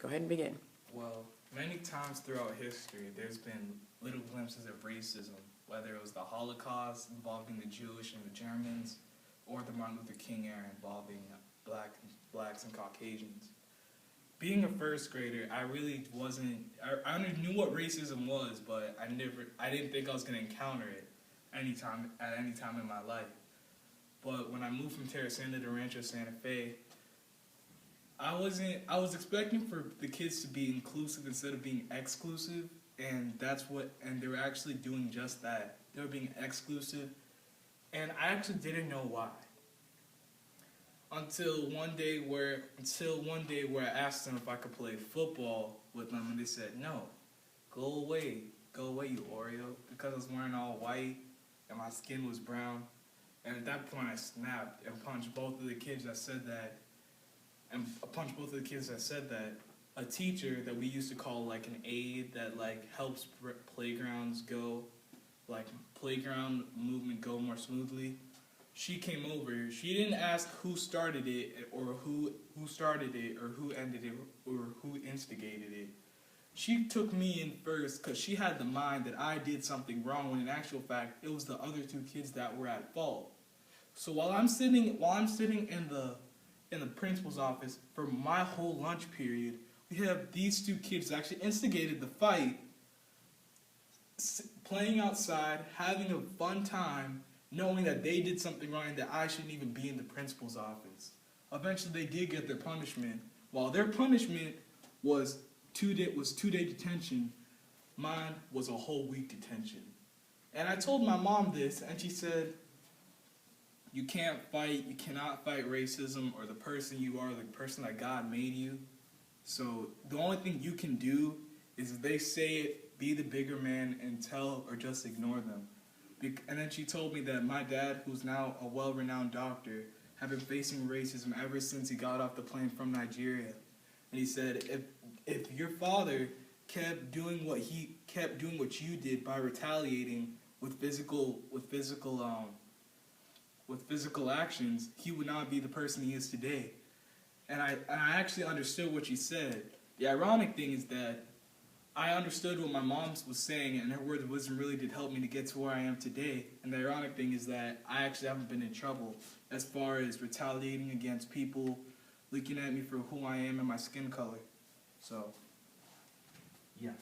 Go ahead and begin. Well, many times throughout history, there's been little glimpses of racism, whether it was the Holocaust involving the Jewish and the Germans, or the Martin Luther King era involving blacks and Caucasians. Being a first grader, I really wasn't, I knew what racism was, but I didn't think I was going to encounter it at any time in my life. But when I moved from Terrasanta to Rancho Santa Fe, I was expecting for the kids to be inclusive instead of being exclusive, and they were actually doing just that. They were being exclusive, and I actually didn't know why. Until one day where I asked them if I could play football with them, and they said, "No, go away, you Oreo," because I was wearing all white and my skin was brown. And at that point, I snapped and punched both of the kids that said that. A teacher that we used to call like an aide that like helps playground movement go more smoothly. She came over. She didn't ask who started it or who ended it or who instigated it. She took me in first because she had the mind that I did something wrong when in actual fact it was the other two kids that were at fault. So while I'm sitting in the principal's office for my whole lunch period, we have these two kids that actually instigated the fight, playing outside, having a fun time, knowing that they did something wrong and that I shouldn't even be in the principal's office. Eventually they did get their punishment. While their punishment was 2-day detention, mine was a whole week detention. And I told my mom this, and she said, you cannot fight racism or the person you are, the person that God made you. So the only thing you can do is if they say it, be the bigger man and tell or just ignore them. And then she told me that my dad, who's now a well-renowned doctor, had been facing racism ever since he got off the plane from Nigeria. And he said, if your father kept doing what you did by retaliating with physical actions, he would not be the person he is today. And I actually understood what she said. The ironic thing is that I understood what my mom was saying, and her words of wisdom really did help me to get to where I am today. And the ironic thing is that I actually haven't been in trouble as far as retaliating against people looking at me for who I am and my skin color. So, yeah.